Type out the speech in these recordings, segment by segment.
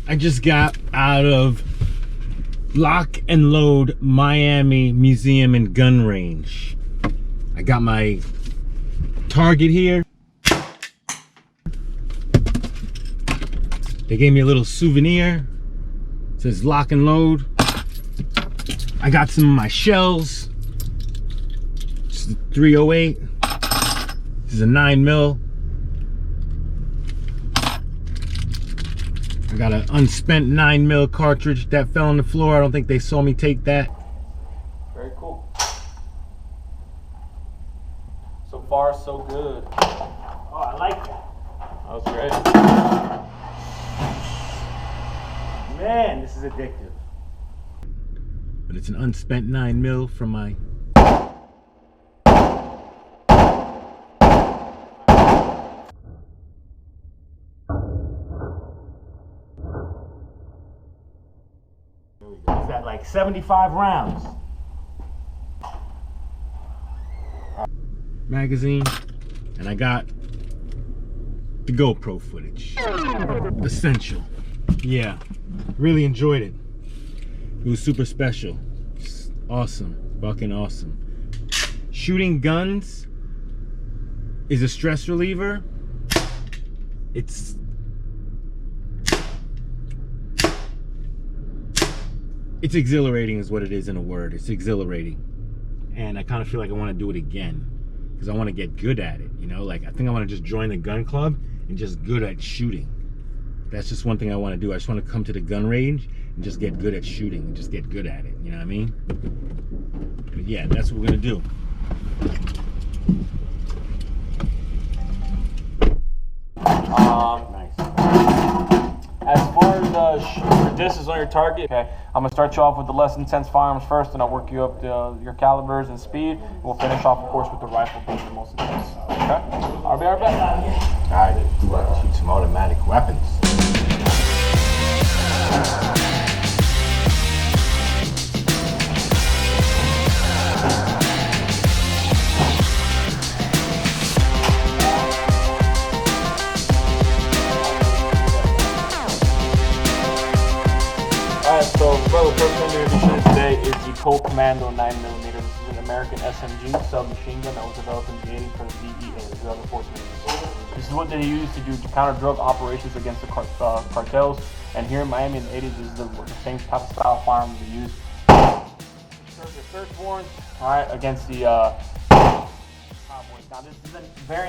I just got out of Lock and Load Miami Museum and Gun Range. I got my target here. They gave me a little souvenir. It says Lock and Load. I got some of my shells. This is a 308. This is a 9mm. I got an unspent 9mm cartridge that fell on the floor. I don't think they saw me take that. Very cool. So far, so good. Oh, I like that. That was great. Man, this is addictive. But it's an unspent 9mm from my... Is that like 75 rounds? Magazine, and I got the GoPro footage. Essential. Yeah, really enjoyed it. It was super special. It's awesome, fucking awesome. Shooting guns is a stress reliever. It's exhilarating is what it is in a word. It's exhilarating. And I kind of feel like I want to do it again because I want to get good at it, you know? Like, I think I want to just join the gun club and just good at shooting. That's just one thing I want to do. I just want to come to the gun range and just get good at shooting and just get good at it, you know what I mean? But yeah, that's what we're going to do. Nice. As far as the distance on your target, okay, I'm gonna start you off with the less intense firearms first, and I'll work you up to your calibers and speed. And we'll finish off, of course, with the rifle being the most intense. Okay? I'll be right back. All right, let's do it. Shoot some automatic weapons. So, brother, the first thing we're going to be shooting today is the Colt Commando 9mm. This is an American SMG submachine gun that was developed in the 80s for the DEA, the Drug Enforcement Agency. This is what they used to do to counter drug operations against the cartels. And here in Miami in the 80s, this is the same type of style firearm they use. Serve your search warrants, all right, against the cowboys. Now, this is a very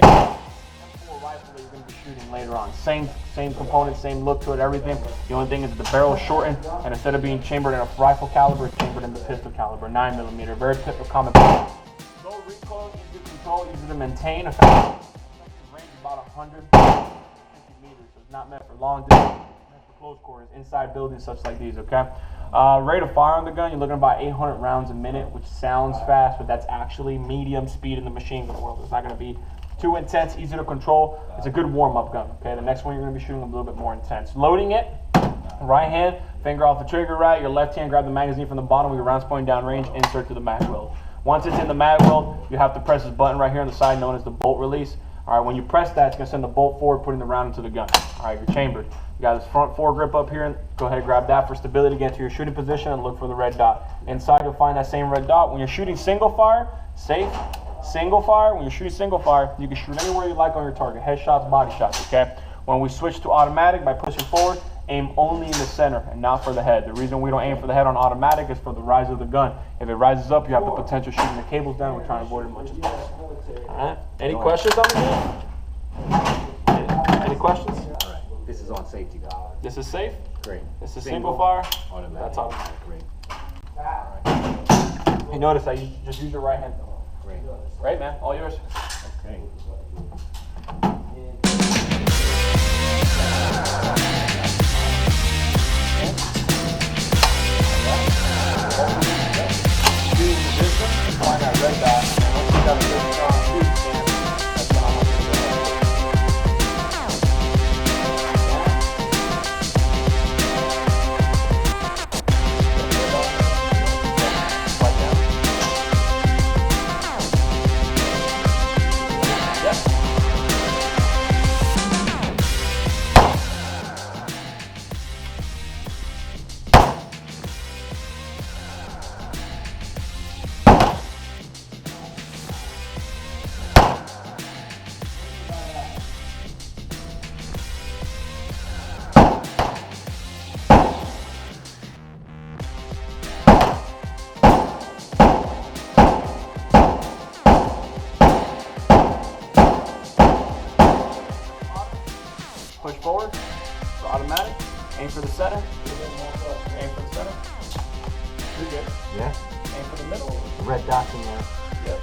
rifle that you're going to be shooting later on. Same components, same look to it, everything. The only thing is the barrel is shortened, and instead of being chambered in a rifle caliber, it's chambered in the pistol caliber, 9mm. Very common. Low recoil, easy to control, easy to maintain. Range about 150 meters, so it's not meant for long distance. It's meant for close quarters, inside buildings such like these. Okay. Rate of fire on the gun, you're looking at about 800 rounds a minute, which sounds fast, but that's actually medium speed in the machine gun world. It's not going to be too intense, easy to control. It's a good warm-up gun, okay? The next one you're going to be shooting a little bit more intense. Loading it, right hand, finger off the trigger right, your left hand grab the magazine from the bottom with your rounds pointing down range, insert to the mag weld. Once it's in the mag weld, you have to press this button right here on the side known as the bolt release. All right, when you press that, it's going to send the bolt forward, putting the round into the gun. All right, you're chambered. You got this front foregrip up here. Go ahead and grab that for stability. Get to your shooting position and look for the red dot. Inside, you'll find that same red dot. When you're shooting single fire, safe. Single fire, when you're shooting single fire, you can shoot anywhere you like on your target. Headshots, body shots, okay? When we switch to automatic, by pushing forward, aim only in the center and not for the head. The reason we don't aim for the head on automatic is for the rise of the gun. If it rises up, you have the potential shooting the cables down. We're trying to avoid it as much as possible. All right. Any questions on the game? Any questions? All right. This is on safety, guys. This is safe? Great. This is single fire? Automatic. That's automatic. Great. All right. You notice that you just use your right hand. Great. Great, man. All yours. Okay. Find that red dot, and once you got a good strong shoot, that's when I want you to go. Aim for the center. Aim for the center. You're good. Yeah. Aim for the middle. Red dots in there. Yep.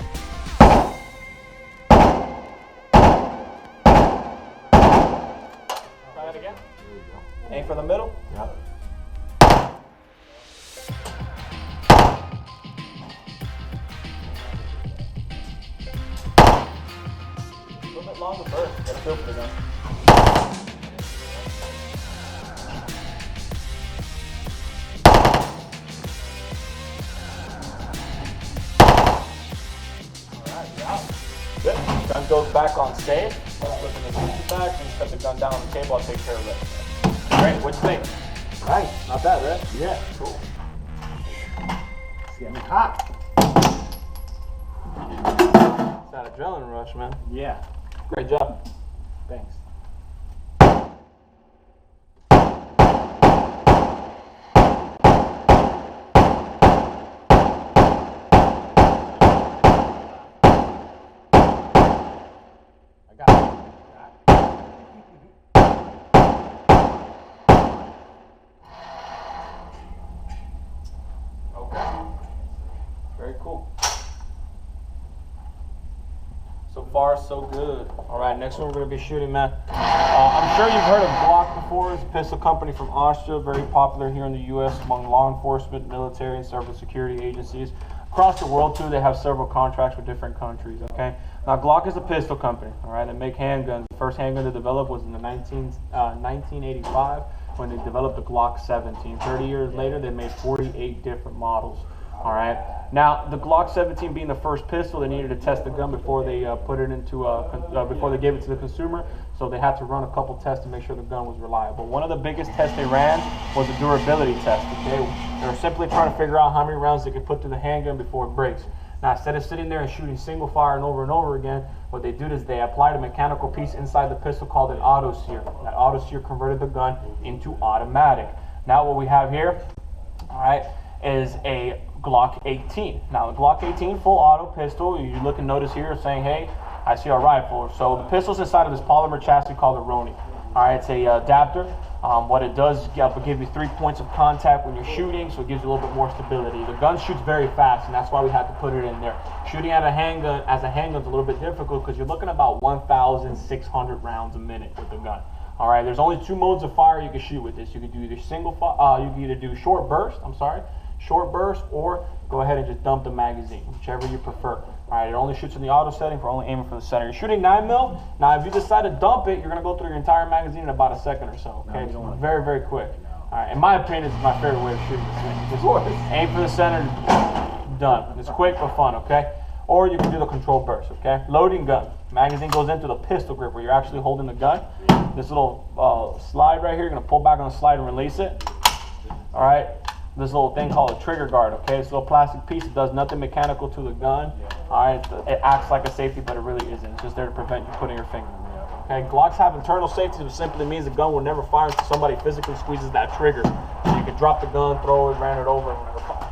Try it again. There you go. Aim for the middle. Yep. A little bit longer burst. Gotta feel for the gun. Good. Gun goes back on safe. Flipping the safety back, and set the gun down on the table. I'll take care of it. Great. What do you think? Nice. Not bad, right? Yeah. Cool. It's getting hot. It's that adrenaline rush, man. Yeah. Great job. Thanks. I got it. Okay. Very cool. So far, so good. All right, next one we're going to be shooting, man. I'm sure you've heard of Glock before. It's a pistol company from Austria, very popular here in the U.S. among law enforcement, military, and several security agencies. Across the world, too, they have several contracts with different countries, okay? Now, Glock is a pistol company, all right? They make handguns. The first handgun they developed was in the 1985 when they developed the Glock 17. 30 years later, they made 48 different models. All right. Now, the Glock 17 being the first pistol, they needed to test the gun before they put it into before they gave it to the consumer. So they had to run a couple tests to make sure the gun was reliable. One of the biggest tests they ran was a durability test. Okay, they were simply trying to figure out how many rounds they could put through the handgun before it breaks. Now, instead of sitting there and shooting single fire and over again, what they did is they applied a mechanical piece inside the pistol called an auto sear. That auto sear converted the gun into automatic. Now, what we have here, all right, is a Glock 18. Now, the Glock 18 full auto pistol, you look and notice here saying, hey, I see a rifle. So the pistol's inside of this polymer chassis called a Roni. All right, it's a adapter. What it does is give you 3 points of contact when you're shooting, so it gives you a little bit more stability. The gun shoots very fast, and that's why we had to put it in there. Shooting at a handgun, is a little bit difficult because you're looking at about 1,600 rounds a minute with the gun. All right, there's only 2 modes of fire you can shoot with this. You can do either you can either do short burst, or go ahead and just dump the magazine, whichever you prefer. All right, it only shoots in the auto setting for only aiming for the center. You're shooting 9mm. Now, if you decide to dump it, you're going to go through your entire magazine in about a second or so. Okay, it's very, very quick. All right, in my opinion, it's my favorite way of shooting this thing. Just aim for the center, done. It's quick but fun, okay? Or you can do the controlled burst, okay? Loading gun. Magazine goes into the pistol grip where you're actually holding the gun. This little slide right here, you're going to pull back on the slide and release it. All right. This little thing called a trigger guard, okay? It's a little plastic piece. It does nothing mechanical to the gun. All right, it acts like a safety, but it really isn't. It's just there to prevent you putting your finger in it. Okay, Glocks have internal safety, which simply means the gun will never fire until somebody physically squeezes that trigger. So you can drop the gun, throw it, ran it over, and never fire.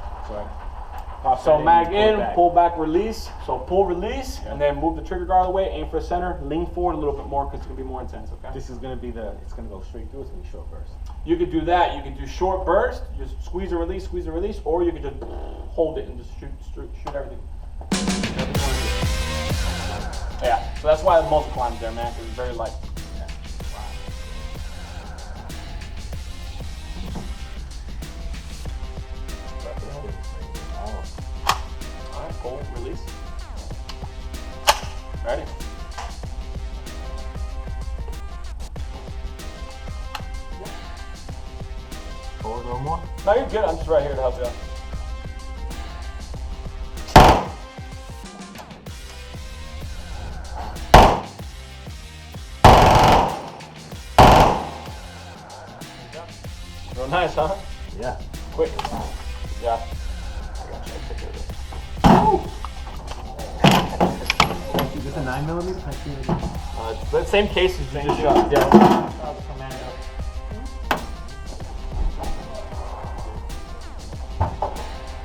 So mag in, pull back, release. So pull, release, and then move the trigger guard away, aim for the center, lean forward a little bit more because it's going to be more intense, okay? This is going to be it's going to go straight through. It's going to be short burst. You could do that. You can do short burst, just squeeze and release, or you could just hold it and just shoot everything. Yeah, so that's why the muzzle climbs there, man, because it's very light. Yeah. Wow. All right, pull, release. Ready? Forward a little more. No, you're good. I'm just right here to help you out. Real nice, huh? Yeah. Quick. Yeah. I got you. I'll take care of this. Is this a 9mm? The same case as you just shot. Yeah.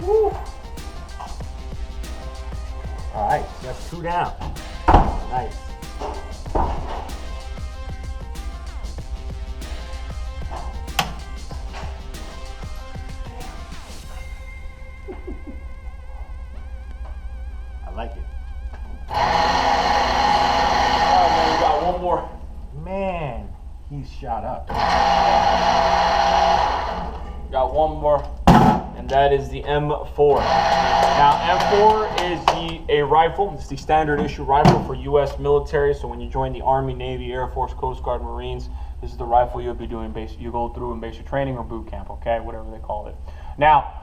Woo. All right, so that's 2 down. Nice. He's shot up. Got one more, and that is the M4. Now, M4 is a rifle. It's the standard issue rifle for U.S. military. So when you join the Army, Navy, Air Force, Coast Guard, Marines, this is the rifle you'll be doing. You go through in basic training or boot camp, okay, whatever they call it. Now,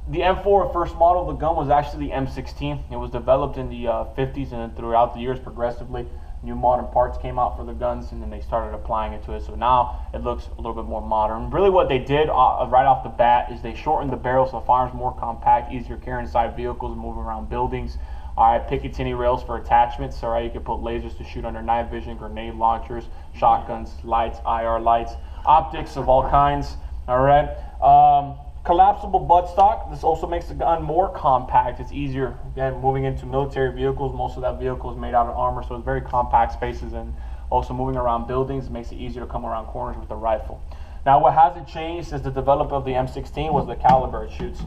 the M4 first model of the gun was actually the M16. It was developed in the 50s, and then throughout the years, progressively, new modern parts came out for the guns, and then they started applying it to it. So now it looks a little bit more modern. Really what they did right off the bat is they shortened the barrel so the firearm's more compact, easier carry inside vehicles and moving around buildings. All right, Picatinny rails for attachments. All right, you can put lasers to shoot under night vision, grenade launchers, shotguns, lights, IR lights, optics of all kinds. All right. Collapsible buttstock. This also makes the gun more compact. It's easier. Again, moving into military vehicles, most of that vehicle is made out of armor, so it's very compact spaces, and also moving around buildings makes it easier to come around corners with the rifle. Now, what hasn't changed since the development of the M16 was the caliber it shoots.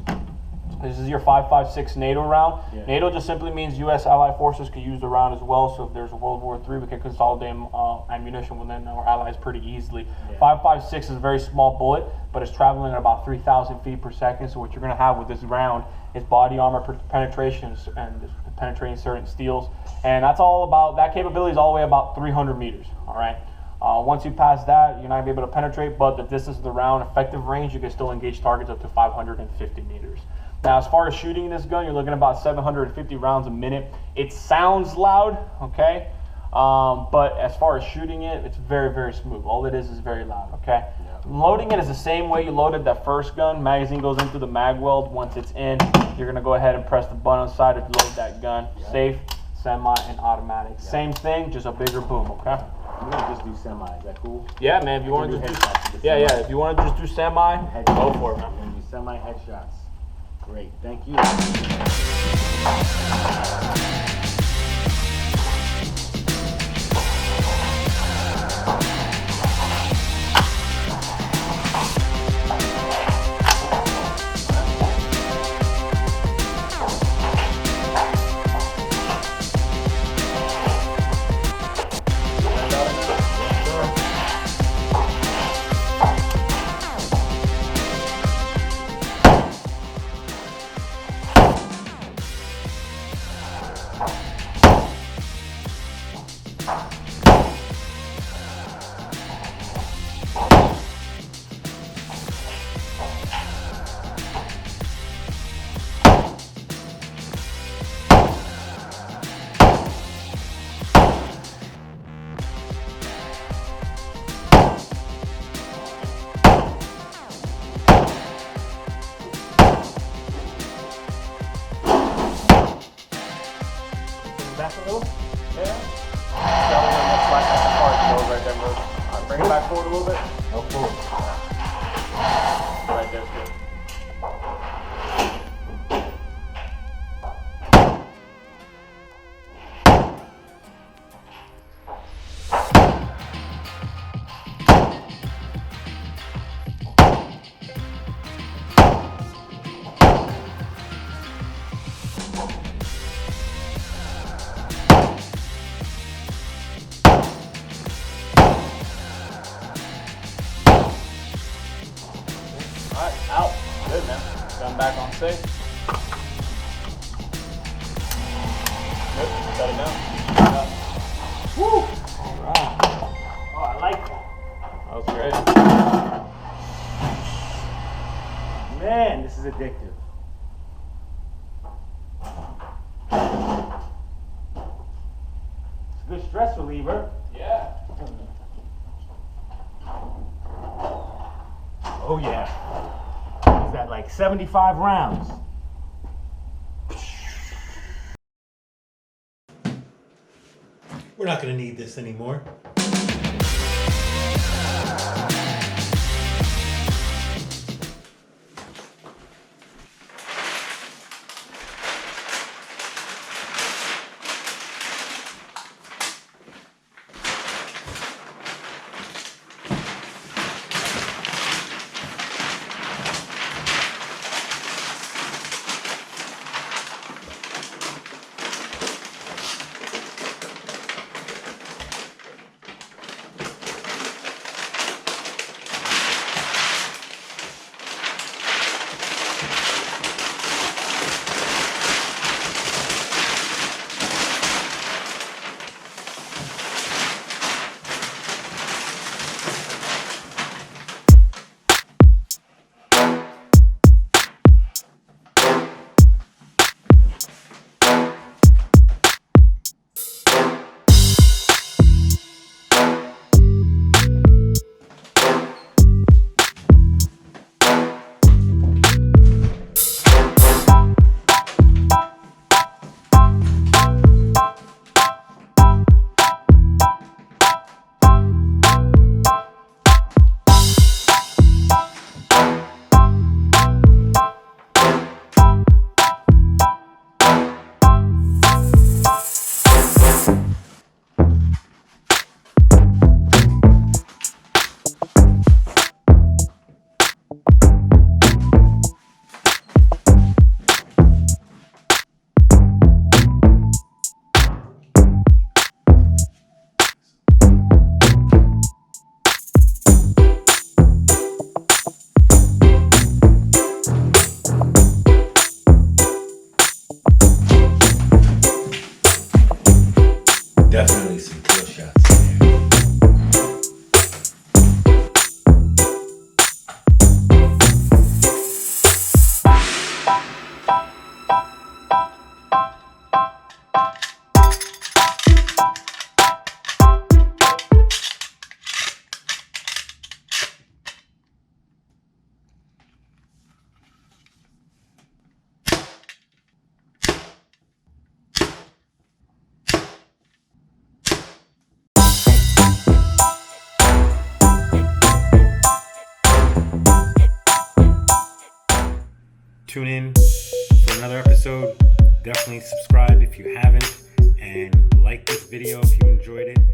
This is your 5.56 Nato round. Yeah. Nato just simply means U.S. allied forces can use the round as well. So if there's a World War III, we can consolidate ammunition within our allies pretty easily. Yeah. 5.56 is a very small bullet, but it's traveling at about 3,000 feet per second. So what you're going to have with this round is body armor penetrations and penetrating certain steels. And that's all about, that capability is all the way about 300 meters. All right. Once you pass that, you're not going to be able to penetrate, but the distance of the round, effective range, you can still engage targets up to 550 meters. Now, as far as shooting this gun, you're looking at about 750 rounds a minute. It sounds loud, okay? But as far as shooting it, it's very, very smooth. All it is very loud, okay? Yeah. Loading it is the same way you loaded that first gun. Magazine goes into the mag weld. Once it's in, you're going to go ahead and press the button on the side to load that gun. Yeah. Safe, semi, and automatic. Yeah. Same thing, just a bigger boom, okay? I'm going to just do semi. Is that cool? Yeah, man. If you want to just do, if you want to just do semi, go for it, man. I'm going to do semi headshots. Great, thank you. Back a little? Yeah. Right there, bro. Bring it back forward a little bit. Oh, forward. Right there's good. Alright, out. Good, man. Gun back on safe. Good. Shut it down. Woo! Alright. Oh, I like that. That was great. Man, this is addictive. It's a good stress reliever. Yeah. Oh yeah. Is that like 75 rounds? We're not going to need this anymore. Definitely some kill shots in there. Tune in for another episode. Definitely subscribe if you haven't, and like this video if you enjoyed it.